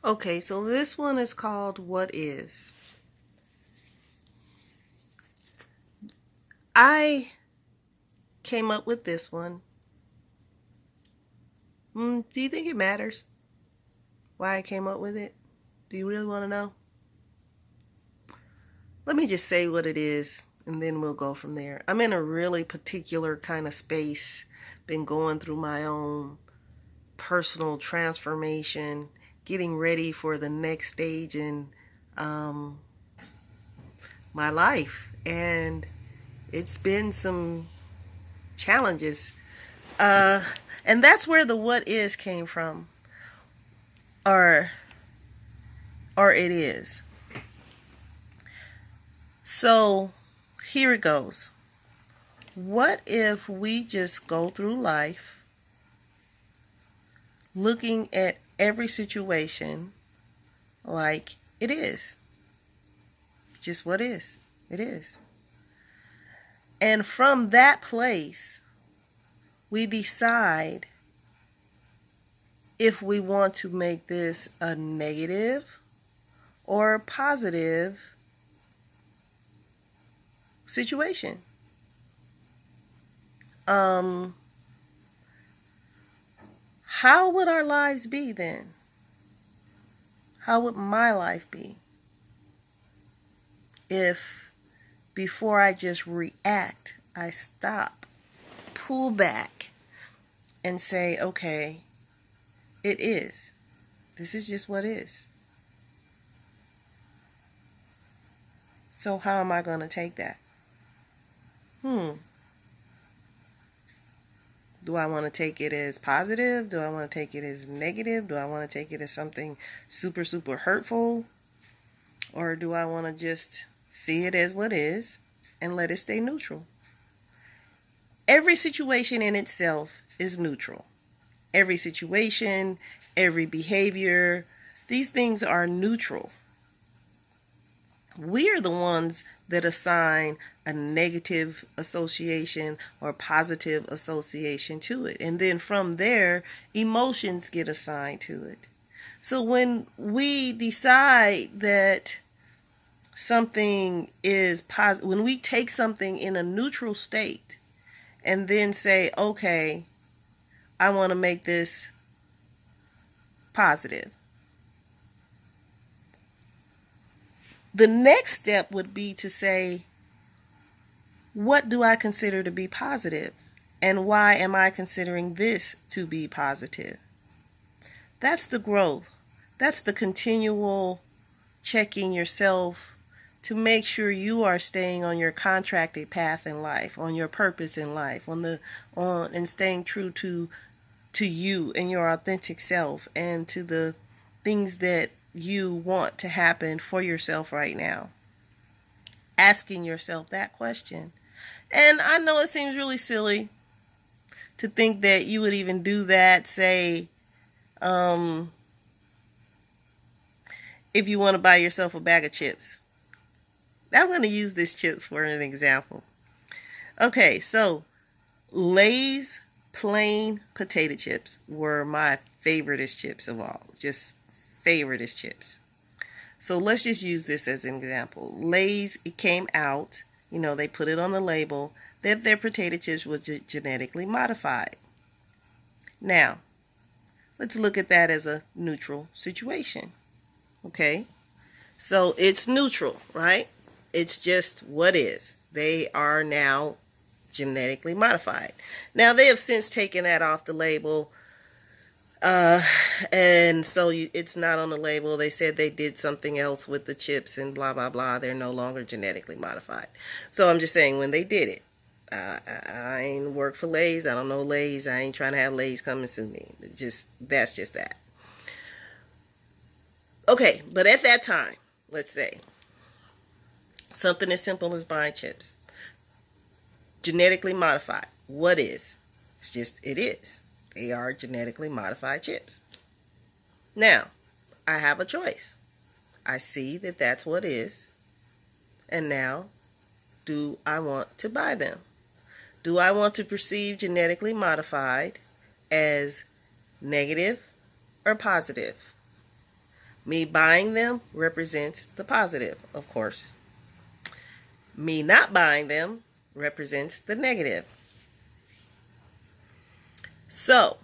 Okay, so this one is called What Is. I came up with this one. Do you think it matters why I came up with it? Do you really want to know? Let me just say what it is, and then we'll go from there. I'm in a really particular kind of space. Been going through my own personal transformation, getting ready for the next stage in my life. And it's been some challenges. And that's where the what is came from. Or it is. So here it goes. What if we just go through life looking at every situation like it is? Just what is. It is. And from that place, we decide if we want to make this a negative or a positive situation. How would our lives be then? How would my life be if before I just react, I stop, pull back, and say, okay, it is. This is just what is. So how am I going to take that? Do I want to take it as positive? Do I want to take it as negative? Do I want to take it as something super, super hurtful? Or do I want to just see it as what is and let it stay neutral? Every situation in itself is neutral. Every situation, every behavior, these things are neutral. We are the ones that assign a negative association or positive association to it. And then from there, emotions get assigned to it. So when we decide that something is positive, when we take something in a neutral state and then say, okay, I want to make this positive. The next step would be to say, what do I consider to be positive? And why am I considering this to be positive? That's the growth. That's the continual checking yourself to make sure you are staying on your contracted path in life, on your purpose in life, and staying true to you and your authentic self and to the things that you want to happen for yourself right now. Asking yourself that question. And I know it seems really silly to think that you would even do that, say, if you want to buy yourself a bag of chips. I'm going to use this chips for an example. Okay, so Lay's plain potato chips were my favoriteest chips of all. Just favoriteest chips. So let's just use this as an example. Lay's, it came out, they put it on the label that their potato chips were genetically modified. Now, let's look at that as a neutral situation. Okay? So it's neutral, right? It's just what is. They are now genetically modified. Now, they have since taken that off the label. And so it's not on the label. They said they did something else with the chips and blah, blah, blah. They're no longer genetically modified. So I'm just saying when they did it, I ain't work for Lay's. I don't know Lay's. I ain't trying to have Lay's come and sue me. That's just that. Okay, but at that time, let's say, something as simple as buying chips. Genetically modified. What is? It's just, it is. They are genetically modified chips. Now, I have a choice. I see that that's what is. And now, do I want to buy them? Do I want to perceive genetically modified as negative or positive? Me buying them represents the positive, of course. Me not buying them represents the negative. So,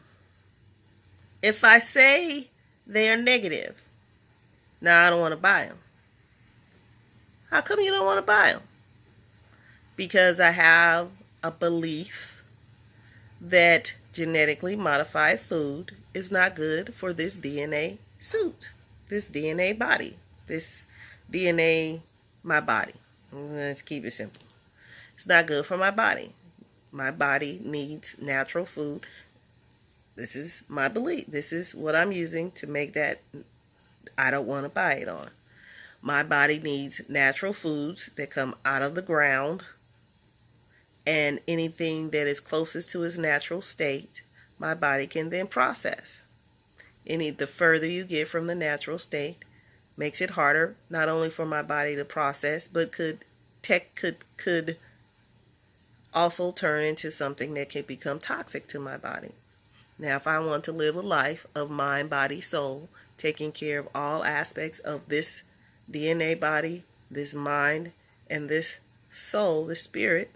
if I say they are negative, now I don't want to buy them. How come you don't want to buy them? Because I have a belief that genetically modified food is not good for this DNA suit, this DNA body, this DNA, my body. Let's keep it simple. It's not good for my body. My body needs natural food. This is my belief. This is what I'm using to make that I don't want to buy it on. My body needs natural foods that come out of the ground, and anything that is closest to its natural state, my body can then process. The further you get from the natural state makes it harder, not only for my body to process, but could also turn into something that could become toxic to my body. Now, if I want to live a life of mind, body, soul, taking care of all aspects of this DNA body, this mind, and this soul, the spirit,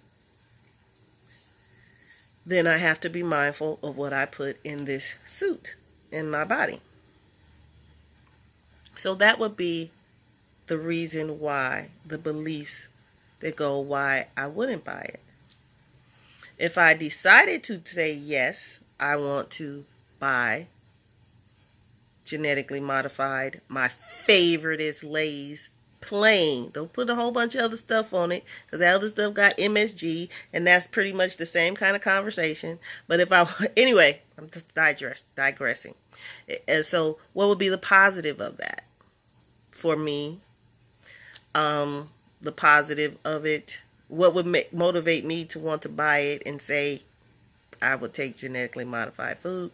then I have to be mindful of what I put in this suit, in my body. So that would be the reason why, the beliefs that go why I wouldn't buy it. If I decided to say yes, I want to buy genetically modified, my favorite is Lay's plain. Don't put a whole bunch of other stuff on it, because that other stuff got MSG, and that's pretty much the same kind of conversation. But if I, anyway, I'm just digressing. And so what would be the positive of that for me? The positive of it, what would motivate me to want to buy it and say I would take genetically modified food?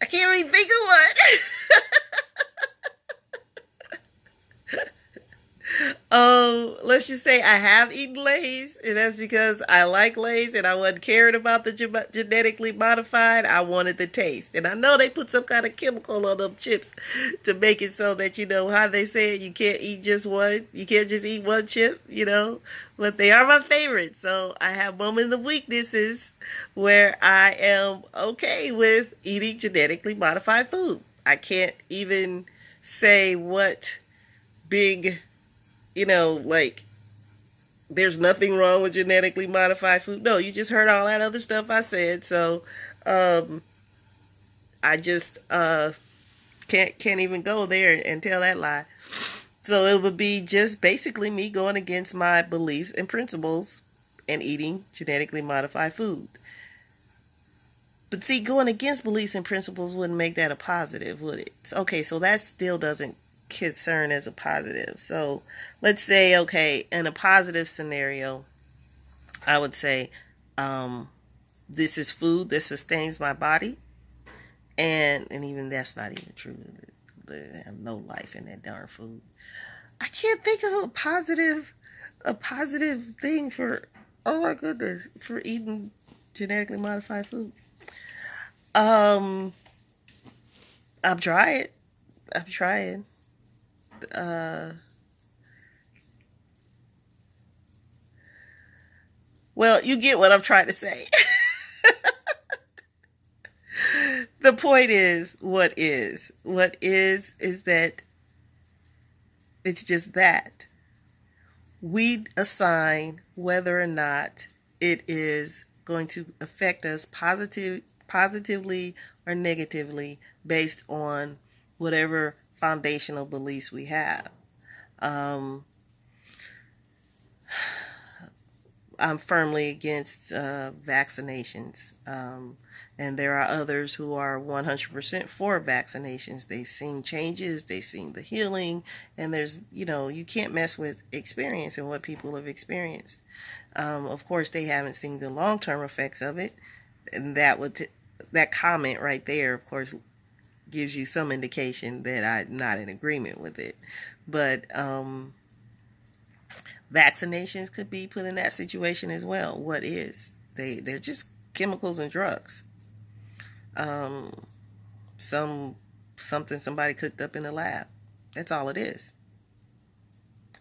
I can't really think of one. Let's just say I have eaten Lay's, and that's because I like Lay's and I wasn't caring about the genetically modified. I wanted the taste. And I know they put some kind of chemical on them chips to make it so that, you know, how they say it, you can't eat just one. You can't just eat one chip, you know. But they are my favorite. So I have moments of weaknesses where I am okay with eating genetically modified food. I can't even say what big, you know, like, there's nothing wrong with genetically modified food. No, you just heard all that other stuff I said. So I just can't even go there and tell that lie. So it would be just basically me going against my beliefs and principles and eating genetically modified food. But see, going against beliefs and principles wouldn't make that a positive, would it? Okay, so that still doesn't concern as a positive. So let's say, okay, in a positive scenario, I would say this is food that sustains my body, and even that's not even true. They have no life in that darn food. I can't think of a positive thing for, oh my goodness, for eating genetically modified food. I'm trying. Well, you get what I'm trying to say. The point is, what is that it's just that we assign whether or not it is going to affect us positively or negatively based on whatever foundational beliefs we have. I'm firmly against vaccinations. And there are others who are 100% for vaccinations. They've seen changes, they've seen the healing, and there's, you know, you can't mess with experience and what people have experienced. Of course, they haven't seen the long-term effects of it, and that comment right there, of course, gives you some indication that I'm not in agreement with it. But vaccinations could be put in that situation as well. What is? They're just chemicals and drugs. something somebody cooked up in the lab. That's all it is.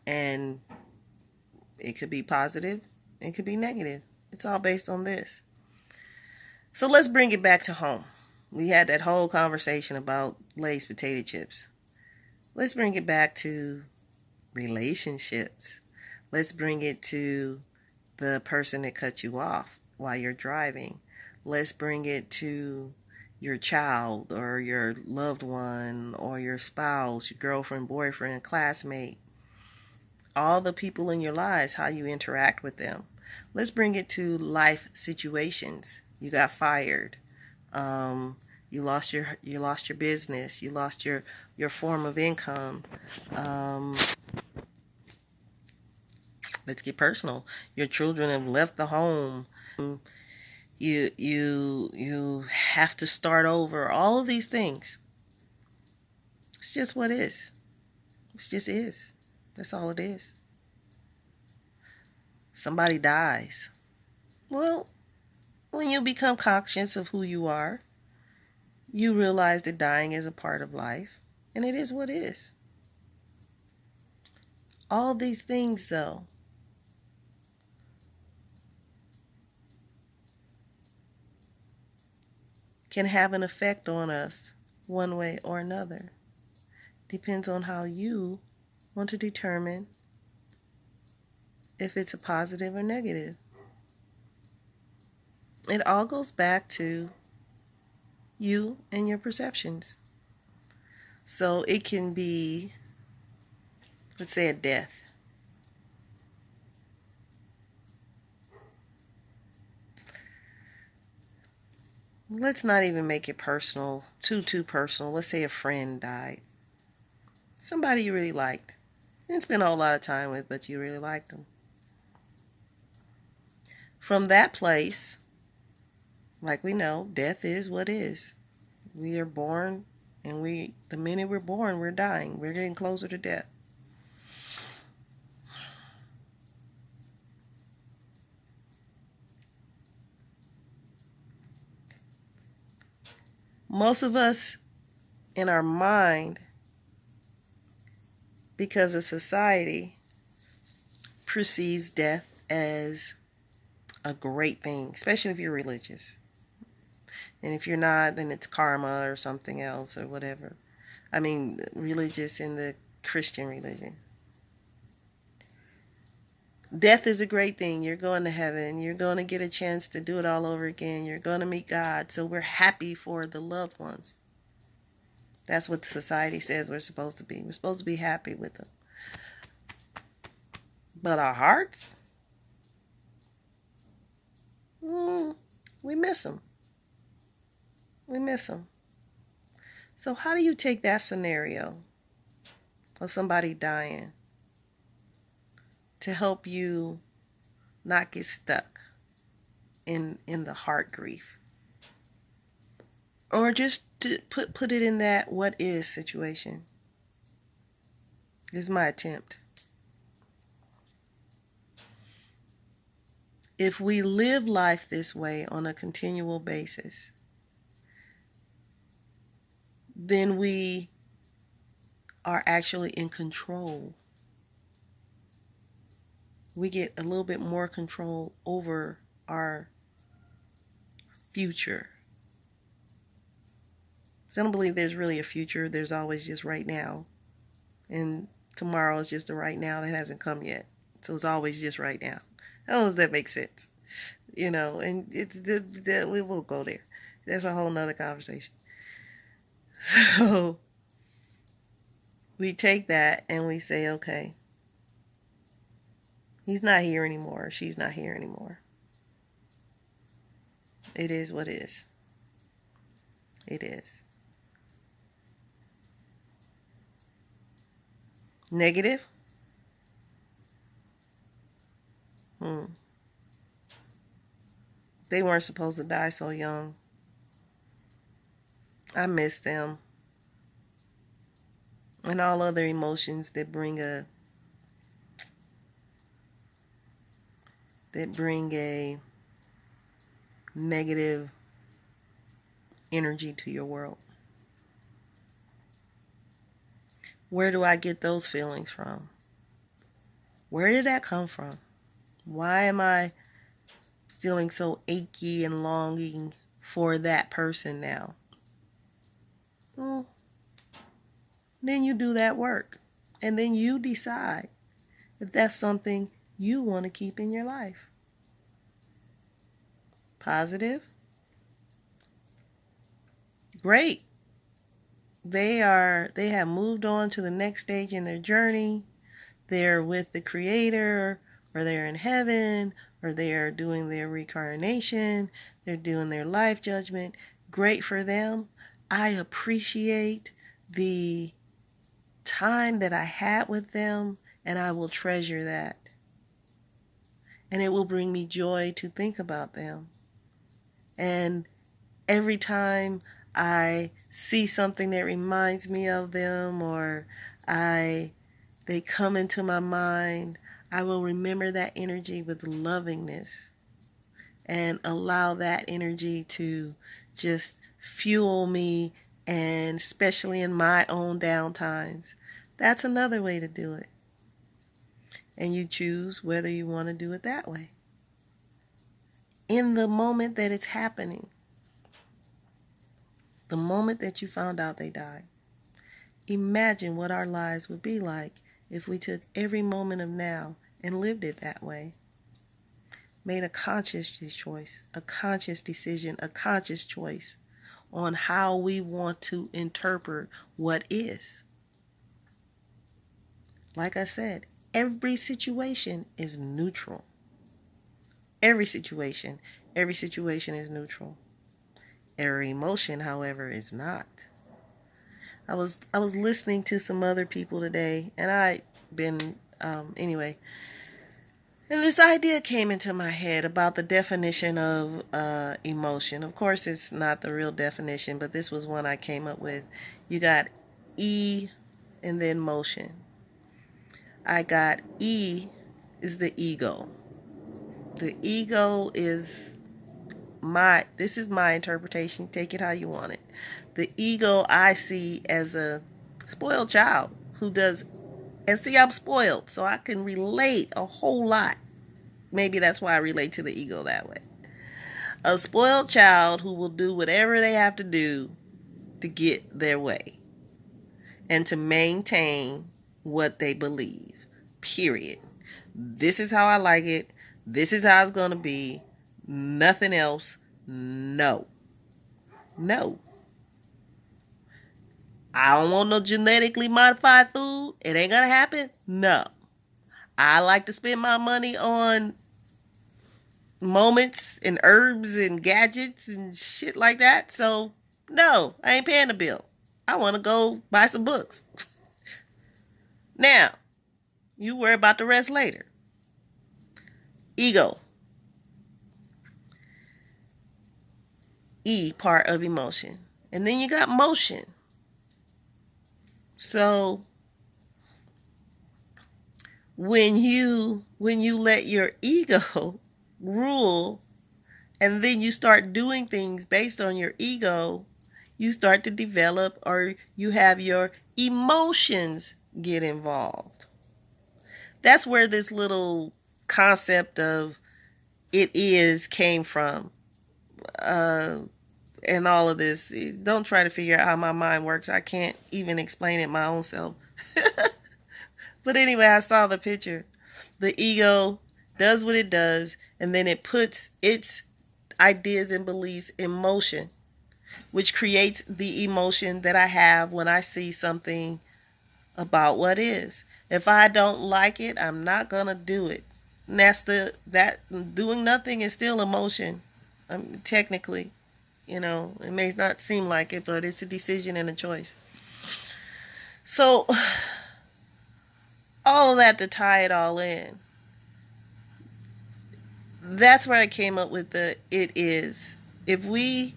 And it could be positive, it could be negative. It's all based on this. So let's bring it back to home. We had that whole conversation about Lay's potato chips. Let's bring it back to relationships. Let's bring it to the person that cut you off while you're driving. Let's bring it to your child or your loved one or your spouse, your girlfriend, boyfriend, classmate. All the people in your lives, how you interact with them. Let's bring it to life situations. You got fired. You lost your business. You lost your form of income. Let's get personal. Your children have left the home. You have to start over. All of these things. It's just what is. It just is. That's all it is. Somebody dies. Well, when you become conscious of who you are, you realize that dying is a part of life, and it is what it is. All these things, though, can have an effect on us one way or another. Depends on how you want to determine if it's a positive or negative. It all goes back to you and your perceptions. So it can be, let's say, a death. Let's not even make it personal, too personal. Let's say a friend died. Somebody you really liked. Didn't spend a whole lot of time with, but you really liked them. From that place, like we know, death is what is. We are born, and the minute we're born, we're dying. We're getting closer to death. Most of us, in our mind, because of society, perceives death as a great thing, especially if you're religious. And if you're not, then it's karma or something else or whatever. I mean, religious in the Christian religion. Death is a great thing. You're going to heaven. You're going to get a chance to do it all over again. You're going to meet God. So we're happy for the loved ones. That's what the society says we're supposed to be. We're supposed to be happy with them. But our hearts, we miss them. We miss them. So how do you take that scenario of somebody dying to help you not get stuck in the heart grief? Or just to put it in that what is situation. This is my attempt. If we live life this way on a continual basis, then we are actually in control. We get a little bit more control over our future. So I don't believe there's really a future. There's always just right now. And tomorrow is just the right now that hasn't come yet. So it's always just right now. I don't know if that makes sense. And we will go there. That's a whole nother conversation. So we take that and we say, okay, he's not here anymore. She's not here anymore. It is what it is. It is. Negative? They weren't supposed to die so young. I miss them. And all other emotions that bring a negative energy to your world. Where do I get those feelings from? Where did that come from? Why am I feeling so achy and longing for that person now? Well, then you do that work. And then you decide if that's something you want to keep in your life. Positive? Great. They have moved on to the next stage in their journey. They're with the Creator, or they're in heaven, or they are doing their reincarnation. They're doing their life judgment. Great for them. I appreciate the time that I had with them, and I will treasure that. And it will bring me joy to think about them. And every time I see something that reminds me of them, or they come into my mind, I will remember that energy with lovingness and allow that energy to just fuel me, and especially in my own down times. That's another way to do it. And you choose whether you want to do it that way. In the moment that it's happening, the moment that you found out they died, imagine what our lives would be like if we took every moment of now and lived it that way. Made a conscious choice, a conscious decision, a conscious choice on how we want to interpret what is. Like I said, every situation is neutral. Every situation is neutral. Every emotion, however, is not. I was listening to some other people today, and anyway, and this idea came into my head about the definition of emotion. Of course, it's not the real definition, but this was one I came up with. You got E and then motion. I got E is the ego. The ego is this is my interpretation. Take it how you want it. The ego I see as a spoiled child who does, and see, I'm spoiled, so I can relate a whole lot. Maybe that's why I relate to the ego that way. A spoiled child who will do whatever they have to do to get their way and to maintain what they believe. Period. This is how I like it. This is how it's going to be. Nothing else. No. I don't want no genetically modified food. It ain't going to happen. No. I like to spend my money on moments and herbs and gadgets and shit like that. So, no, I ain't paying the bill. I want to go buy some books. Now, you worry about the rest later. Ego. E, part of emotion. And then you got motion. So when you let your ego rule, and then you start doing things based on your ego, you start to develop, or you have your emotions get involved. That's where this little concept of it is came from. And all of this. Don't try to figure out how my mind works. I can't even explain it my own self. But anyway, I saw the picture. The ego does what it does, and then it puts its ideas and beliefs in motion, which creates the emotion that I have when I see something about what is. If I don't like it, I'm not gonna do it. And that doing nothing is still emotion. Technically, it may not seem like it, but it's a decision and a choice. So all of that to tie it all in, that's where I came up with the it is. If we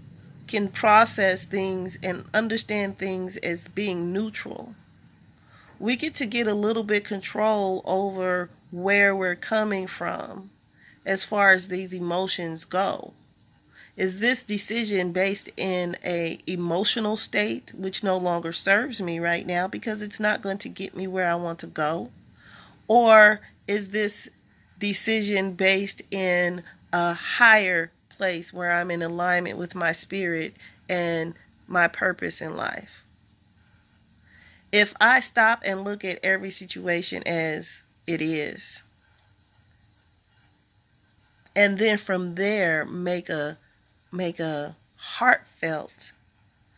can process things and understand things as being neutral, we get to get a little bit control over where we're coming from as far as these emotions go. Is this decision based in a emotional state which no longer serves me right now because it's not going to get me where I want to go? Or is this decision based in a higher place where I'm in alignment with my spirit and my purpose in life? If I stop and look at every situation as it is, and then from there make a heartfelt,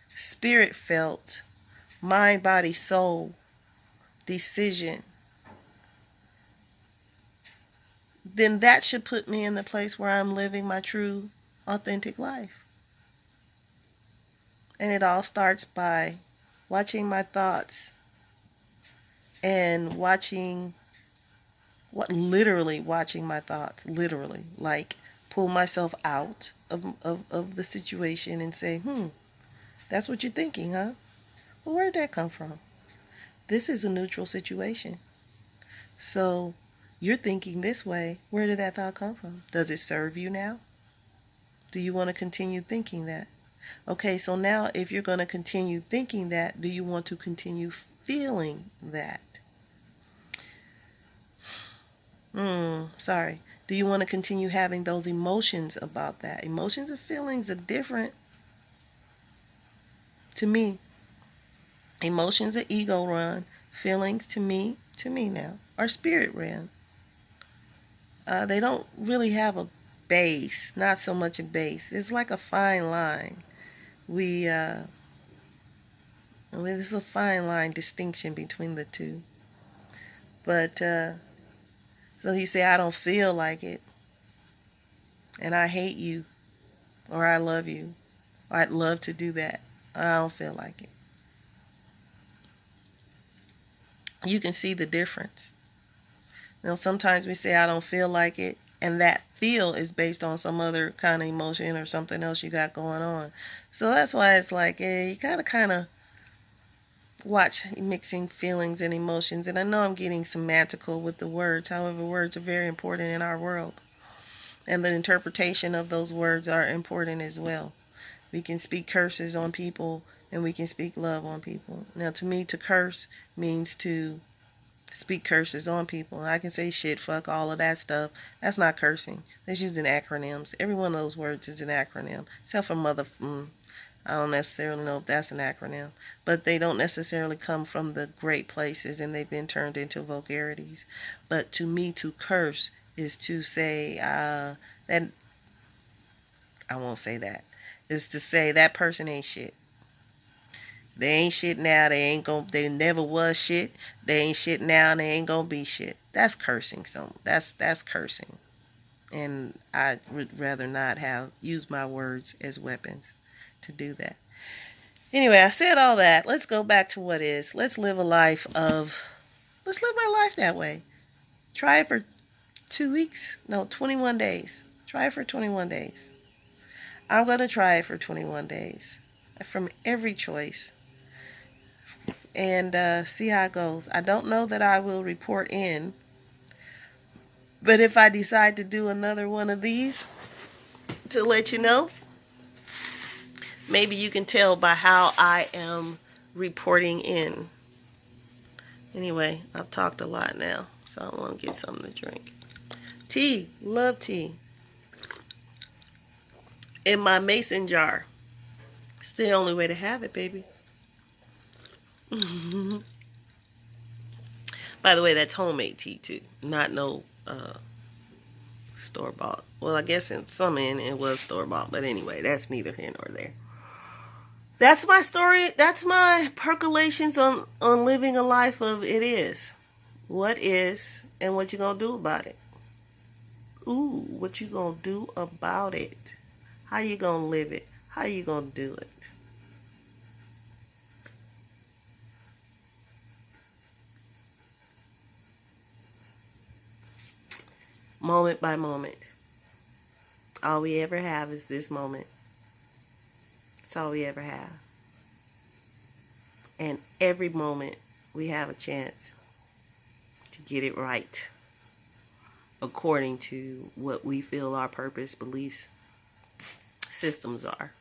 spirit felt, mind, body, soul decision, then that should put me in the place where I'm living my true, authentic life. And it all starts by watching my thoughts and literally watching my thoughts, literally, like pull myself out of the situation and say, that's what you're thinking, huh? Well, where'd that come from? This is a neutral situation. So you're thinking this way. Where did that thought come from? Does it serve you now? Do you want to continue thinking that? Okay, so now if you're going to continue thinking that, do you want to continue feeling that? Sorry. Do you want to continue having those emotions about that? Emotions and feelings are different to me. Emotions are ego run. Feelings to me now, are spirit ran. They don't really have a base, not so much a base. It's like a fine line. There's a fine line distinction between the two. But, so you say, I don't feel like it, and I hate you, or I love you, or I'd love to do that. I don't feel like it. You can see the difference. You know, sometimes we say, I don't feel like it, and that feel is based on some other kind of emotion or something else you got going on. So that's why it's like, you gotta kind of watch mixing feelings and emotions. And I know I'm getting semantical with the words. However, words are very important in our world. And the interpretation of those words are important as well. We can speak curses on people, and we can speak love on people. Now, to me, to curse means to speak curses on people. I can say shit, fuck, all of that stuff. That's not cursing. That's using acronyms. Every one of those words is an acronym. Except for mother, I don't necessarily know if that's an acronym. But they don't necessarily come from the great places, and they've been turned into vulgarities. But to me, to curse is to say that, I won't say that, is to say that person ain't shit. They ain't shit now, they never was shit. They ain't shit now, and they ain't gonna be shit. That's cursing. So that's cursing. And I would rather not use my words as weapons to do that. Anyway, I said all that. Let's go back to what is. Let's live my life that way. Try it for 2 weeks. No, 21 days. Try it for 21 days. I'm going to try it for 21 days. From every choice. And see how it goes. I don't know that I will report in. But if I decide to do another one of these to let you know, maybe you can tell by how I am reporting in. Anyway, I've talked a lot now, so I want to get something to drink. Tea. Love tea. In my mason jar. It's the only way to have it, baby. By the way, that's homemade tea too, not no store-bought. Well, I guess in some end it was store-bought, but anyway, that's neither here nor there. That's my story. That's my percolations on living a life of it is. What is, and what you gonna do about it. Ooh, what you gonna do about it. How you gonna live it. How you gonna do it. Moment by moment. All we ever have is this moment. That's all we ever have. And every moment we have a chance to get it right according to what we feel our purpose, beliefs, systems are.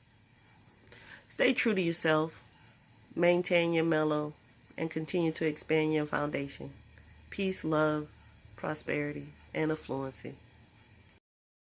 Stay true to yourself, maintain your mellow, and continue to expand your foundation. Peace, love, prosperity, and affluency.